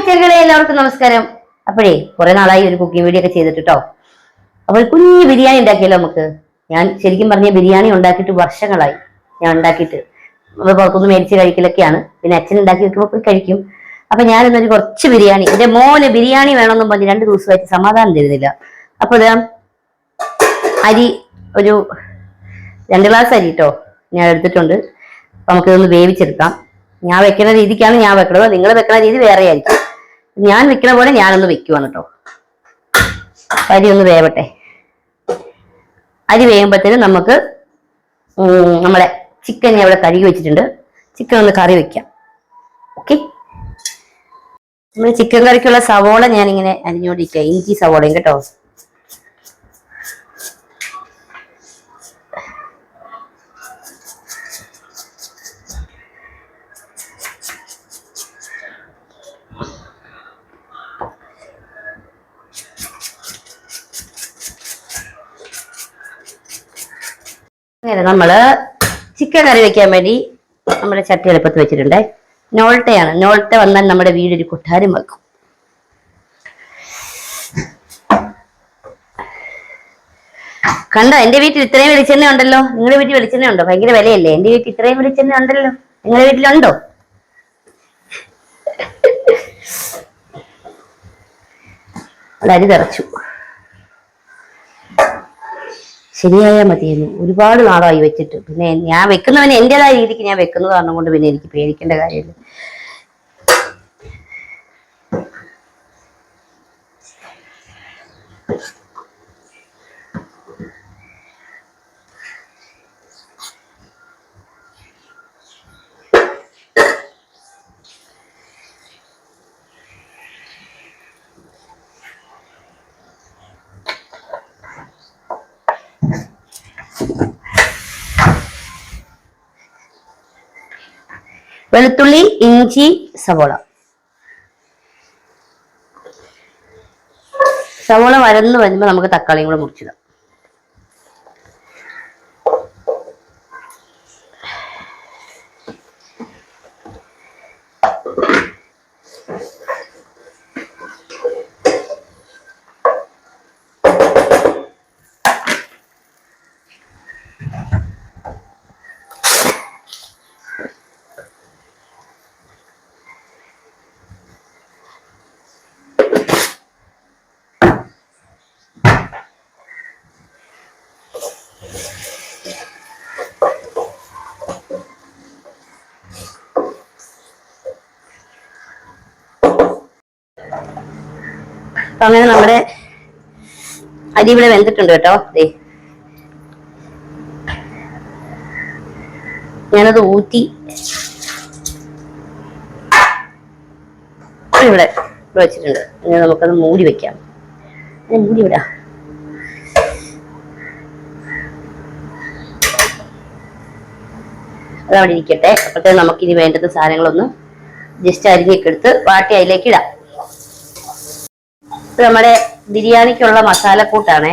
ചെറുകളെ എല്ലാവർക്കും നമസ്കാരം. അപ്പോഴേ കുറെ നാളായി ഒരു കുക്കിംഗ് വീഡിയോ ഒക്കെ ചെയ്തിട്ടോ. അപ്പോൾ കുഞ്ഞു ബിരിയാണി ഉണ്ടാക്കിയല്ലോ നമുക്ക്. ഞാൻ ശരിക്കും പറഞ്ഞ ബിരിയാണി ഉണ്ടാക്കിയിട്ട് വർഷങ്ങളായി. ഞാൻ ഉണ്ടാക്കിയിട്ട് പുറത്തുനിന്ന് മേടിച്ച് കഴിക്കലൊക്കെയാണ്. പിന്നെ അച്ഛൻ ഉണ്ടാക്കി വെക്കുമ്പോൾ പോയി കഴിക്കും. അപ്പൊ ഞാനിന്നൊരു കുറച്ച് ബിരിയാണി, എന്റെ മോന് ബിരിയാണി വേണമെന്നും പറഞ്ഞ് 2 ദിവസമായിട്ട് സമാധാനം തരുന്നില്ല. അപ്പൊ അരി ഒരു 2 ഗ്ലാസ് അരി കേട്ടോ ഞാൻ എടുത്തിട്ടുണ്ട്. നമുക്കിതൊന്ന് വേവിച്ചെടുക്കാം. ഞാൻ വെക്കുന്ന രീതിക്കാണ് ഞാൻ വെക്കുന്നത്. നിങ്ങൾ വെക്കുന്ന രീതി വേറെ ആയിരിക്കും. ഞാൻ വെക്കുന്ന പോലെ ഞാനൊന്ന് വെക്കുവാണ് കേട്ടോ. അരി ഒന്ന് വേവട്ടെ. അരി വേകുമ്പോഴത്തേനും നമുക്ക് നമ്മളെ ചിക്കൻ ഞാൻ ഇവിടെ കഴുകി വെച്ചിട്ടുണ്ട്. ചിക്കൻ ഒന്ന് കറി വെക്കാം. ഓക്കെ, നമ്മൾ ചിക്കൻ കറിക്കുള്ള സവോള ഞാനിങ്ങനെ അരിഞ്ഞോണ്ടിരിക്കുക. ഇഞ്ചി സവോളയും കേട്ടോ. അങ്ങനെ നമ്മള് ചിക്കൻ കറി വെക്കാൻ വേണ്ടി നമ്മുടെ ചട്ടി എളുപ്പത്ത് വെച്ചിട്ടുണ്ട്. നോൾട്ടയാണ്. നോൾട്ട വന്നാൽ നമ്മുടെ വീടൊരു കൊട്ടാരം വെക്കും. കണ്ടോ, എന്റെ വീട്ടിൽ ഇത്രയും വെളിച്ചെണ്ണ ഉണ്ടല്ലോ. നിങ്ങളുടെ വീട്ടിൽ വെളിച്ചെണ്ണ ഉണ്ടോ? ഭയങ്കര വിലയല്ലേ. എന്റെ വീട്ടിൽ ഇത്രയും വെളിച്ചെണ്ണ ഉണ്ടല്ലോ. നിങ്ങളുടെ വീട്ടിലുണ്ടോ? അരി തിറച്ചു. ശരിയായാ മതിയെന്നു. ഒരുപാട് നാളായി വെച്ചിട്ട്. പിന്നെ ഞാൻ വെക്കുന്നവന് എന്റേതായ രീതിക്ക് ഞാൻ വെക്കുന്നത് കാരണം കൊണ്ട് പിന്നെ എനിക്ക് പേടിക്കേണ്ട കാര്യമില്ല. വെളുത്തുള്ളി, ഇഞ്ചി, സവോള. സവോള വരന്ന് വരുമ്പോ നമുക്ക് തക്കാളിയും കൂടെ മുറിച്ചിടാം. അപ്പൊ അങ്ങനെ നമ്മുടെ അരി ഇവിടെ വെന്തിട്ടുണ്ട് കേട്ടോ. ഞാനത് ഊറ്റി ഇവിടെ വെച്ചിട്ടുണ്ട്. ഇനി നമുക്കത് മൂടി വെക്കാം. മൂടി വിടാം. അതവിടെ ഇരിക്കട്ടെ. അപ്പോഴത്തേക്കും നമുക്കിനി വേണ്ടുന്ന സാധനങ്ങളൊന്ന് ജസ്റ്റ് അരിഞ്ഞൊക്കെ എടുത്ത് വാട്ടി അതിലേക്ക് ഇടാം. നമ്മുടെ ബിരിയാണിക്കുള്ള മസാലക്കൂട്ടാണേ.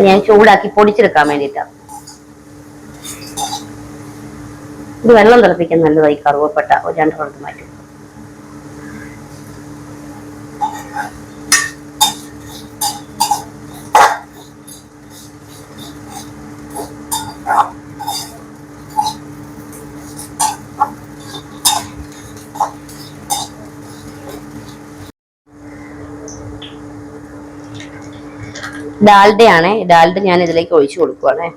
ഞാൻ ചൂടാക്കി പൊടിച്ചെടുക്കാൻ വേണ്ടിയിട്ടാണ്. ഇത് വെള്ളം തിളപ്പിക്കാൻ നല്ലതായി. കറുവപ്പട്ട ഒരു 2 കൊടുത്ത് മാറ്റും. ഡാൽഡയാണേ. ഡാൽഡ ഞാൻ ഇതിലേക്ക് ഒഴിച്ചു കൊടുക്കുവാണേ.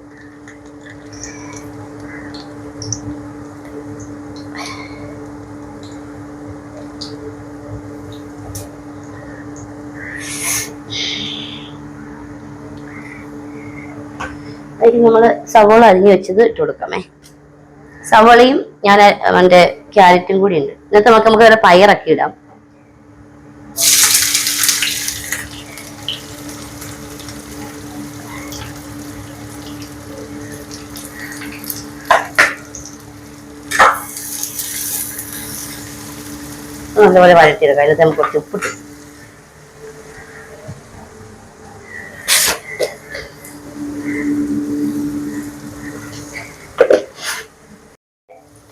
അതിന് നമ്മള് സവോള അരിഞ്ഞു വെച്ചത് ഇട്ട് കൊടുക്കാമേ. സവോളയും ഞാൻ എൻ്റെ ക്യാരറ്റും കൂടി ഉണ്ട്. എന്നിട്ട് നമുക്ക് വേറെ പയറൊക്കെ ഇടാം. നല്ലപോലെ വഴറ്റിയെടുക്കാം. അതിനകത്ത് നമുക്ക് കുറച്ച് ഉപ്പിട്ട്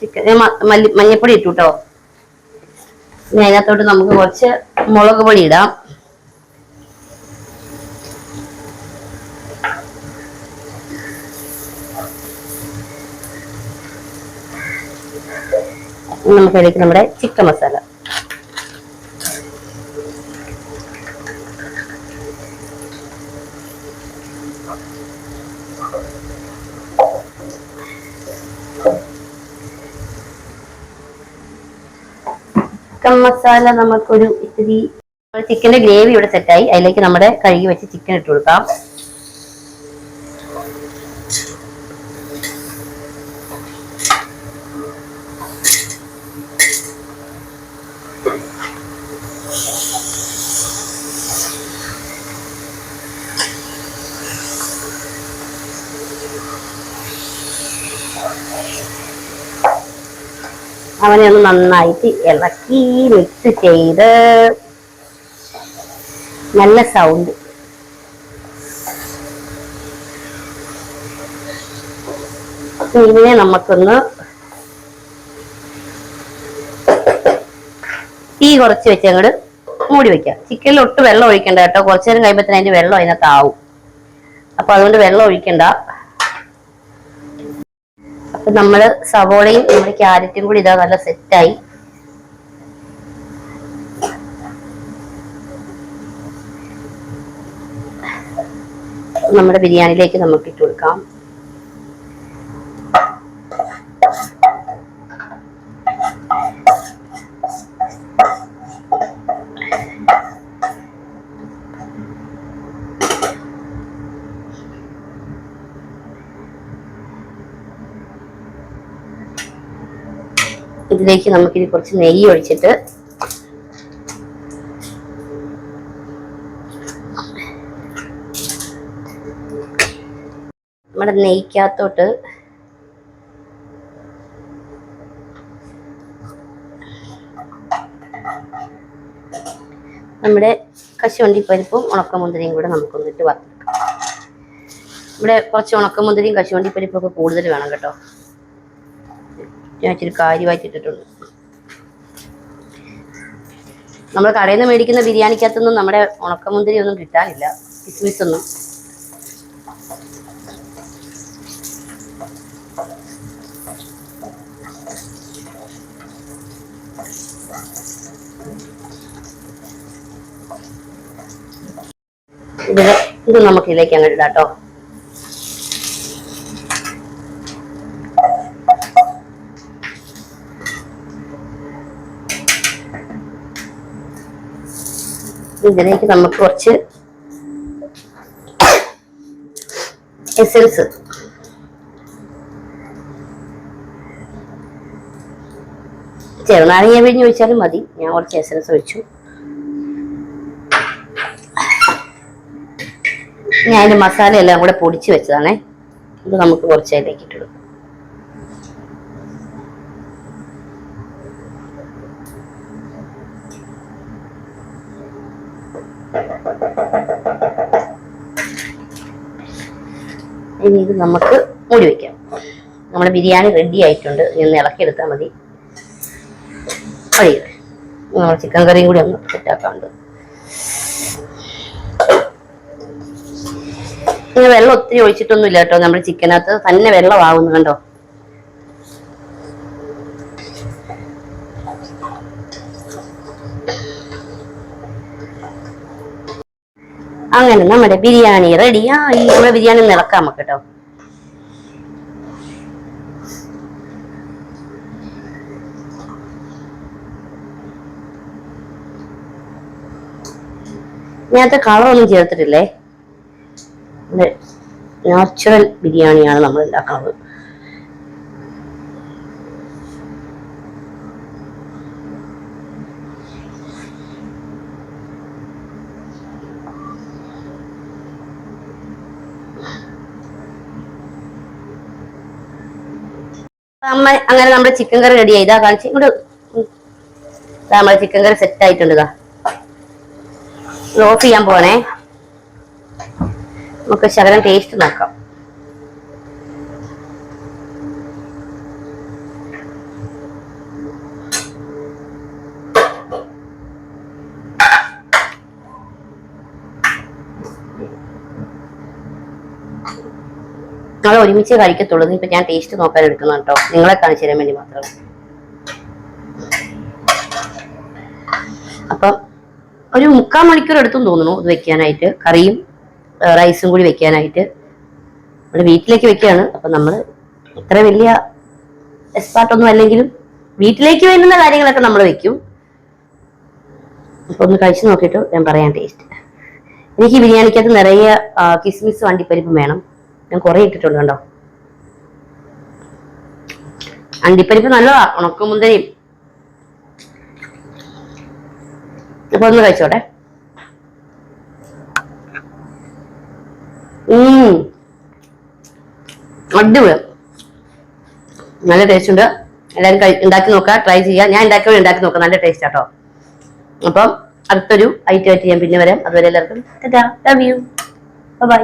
ചിക്കൻ മഞ്ഞപ്പൊടി ഇട്ടു കേട്ടോ. ഇനി അതിനകത്തോട്ട് നമുക്ക് കുറച്ച് മുളക് പൊടി ഇടാം. നമുക്ക് അതിലേക്ക് നമ്മുടെ ചിക്കൻ മസാല, ചിക്കൻ മസാല നമുക്കൊരു ഇത്തിരി, ചിക്കന്റെ ഗ്രേവി ഇവിടെ സെറ്റായി. അതിലേക്ക് നമ്മുടെ കഴുകി വെച്ച് ചിക്കൻ ഇട്ട് കൊടുക്കാം. അവനെ ഒന്ന് നന്നായിട്ട് ഇളക്കി മിക്സ് ചെയ്ത്, നല്ല സൗണ്ട്. ഇതിനെ നമുക്കൊന്ന് തീ കുറച്ച് വെച്ച് അങ്ങോട്ട് മൂടി വെക്കാം. ചിക്കനിൽ ഒട്ടും വെള്ളം ഒഴിക്കണ്ട കേട്ടോ. കുറച്ചു നേരം കഴിയുമ്പോഴത്തേന് അതിന്റെ വെള്ളം അതിനകത്ത് ആവും. അപ്പൊ അതുകൊണ്ട് വെള്ളം ഒഴിക്കണ്ട. അപ്പൊ നമ്മള് സവോളയും നമ്മുടെ ക്യാരറ്റും കൂടി ഇതാ നല്ല സെറ്റായി. നമ്മുടെ ബിരിയാണിയിലേക്ക് നമുക്ക് ഇട്ട് കൊടുക്കാം. ഇതിലേക്ക് നമുക്കിത് കുറച്ച് നെയ്യ് ഒഴിച്ചിട്ട് നമ്മുടെ നെയ്ക്കകത്തോട്ട് നമ്മുടെ കശുവണ്ടിപ്പരിപ്പും ഉണക്കമുന്തിരിയും കൂടെ നമുക്കൊന്നിട്ട് വറുത്തെടുക്കാം. ഇവിടെ കുറച്ച് ഉണക്കമുന്തിരിയും കശുവണ്ടിപ്പരിപ്പും ഒക്കെ കൂടുതൽ വേണം കേട്ടോ. ഞാൻ ഇച്ചിരി കാര്യമായിട്ടിട്ടുണ്ട്. നമ്മൾ കടയിൽ നിന്ന് മേടിക്കുന്ന ബിരിയാണിക്കകത്തൊന്നും നമ്മുടെ ഉണക്കമുന്തിരി ഒന്നും കിട്ടാനില്ല, കിസ്മിസ് ഒന്നും. ഇത് നമുക്ക് ഇതിലേക്ക് അങ്ങ് ഇടാം കേട്ടോ. ഇതിലേക്ക് നമുക്ക് കുറച്ച് എസൻസ്, ചെറുനാരങ്ങ പിഴിഞ്ഞ് ഒഴിച്ചാലും മതി. ഞാൻ കുറച്ച് എസൻസ് ഒഴിച്ചു. ഞാൻ അതിന്റെ മസാല എല്ലാം കൂടെ പൊടിച്ച് വെച്ചതാണേ. ഇത് നമുക്ക് കുറച്ച് അതിലേക്ക് ഇട്ടിടും. ഇനി ഇത് നമുക്ക് മൂടി വെക്കാം. നമ്മുടെ ബിരിയാണി റെഡി ആയിട്ടുണ്ട്. ഇനി ഇളക്കിയെടുത്താൽ മതി. മതി. നമ്മൾ ചിക്കൻ കറിയും കൂടി ഒന്ന് സെറ്റാക്കാറുണ്ട്. ഇങ്ങനെ വെള്ളം ഒത്തിരി ഒഴിച്ചിട്ടൊന്നും ഇല്ല കേട്ടോ. നമ്മുടെ ചിക്കനകത്ത് തന്നെ വെള്ളം ആവുന്നു കണ്ടോ. അങ്ങനെ നമ്മുടെ ബിരിയാണി റെഡിയായി. നമ്മുടെ ബിരിയാണി ഒന്ന് ഇളക്കാം നമുക്ക് കേട്ടോ. ഇതിനകത്ത് കളറൊന്നും ചേർത്തിട്ടില്ലേ. നാച്ചുറൽ ബിരിയാണിയാണ് നമ്മൾ ഉണ്ടാക്കുന്നത്. അങ്ങനെ നമ്മുടെ ചിക്കൻ കറി റെഡി ആയി. ഇതാ കാണിച്ച് ഇങ്ങോട്ട്. നമ്മുടെ ചിക്കൻ കറി സെറ്റ് ആയിട്ടുണ്ട്. ഇതാ ഓഫ് ചെയ്യാൻ പോണേ. നമുക്ക് ശകലം ടേസ്റ്റ് നോക്കാം. അത് ഒരുമിച്ച് കഴിക്കത്തുള്ളൂ. ഇപ്പൊ ഞാൻ ടേസ്റ്റ് നോക്കാൻ എടുക്കുന്ന കേട്ടോ, നിങ്ങളെ കാണിച്ചു തരാൻ വേണ്ടി മാത്രം. അപ്പം ഒരു 3/4 മണിക്കൂർ എടുത്തു തോന്നുന്നു ഇത് വെക്കാനായിട്ട്, കറിയും റൈസും കൂടി വെക്കാനായിട്ട്. നമ്മുടെ വീട്ടിലേക്ക് വെക്കുകയാണ്. അപ്പൊ നമ്മള് ഇത്ര വലിയ എക്സ്പേർട്ടൊന്നും അല്ലെങ്കിലും വീട്ടിലേക്ക് വേണ്ടുന്ന കാര്യങ്ങളൊക്കെ നമ്മൾ വെക്കും. അപ്പൊ ഒന്ന് കഴിച്ചു നോക്കിയിട്ട് ഞാൻ പറയാം ടേസ്റ്റ്. എനിക്ക് ബിരിയാണിക്കകത്ത് നിറയെ കിസ്മിസ് അണ്ടിപ്പരിപ്പും വേണം. ഞാൻ കുറെ ഇട്ടിട്ടുണ്ട് കണ്ടോ. അണ്ടിപ്പരിപ്പ് നല്ലതാ, ഉണക്കമുന്തിരിയും. അപ്പൊ ഒന്ന് കഴിച്ചോട്ടെ. അടിപൊളി, നല്ല ടേസ്റ്റ് ഉണ്ട്. എല്ലാവരും ഉണ്ടാക്കി നോക്കാം, ട്രൈ ചെയ്യാം. ഞാൻ ഉണ്ടാക്കി നോക്കാം, നല്ല ടേസ്റ്റ് ആട്ടോ. അപ്പം അടുത്തൊരു ഐറ്റം ആയിട്ട് ഞാൻ പിന്നെ വരാം. അതുവരെ എല്ലാവർക്കും ലവ് യു, ബൈ.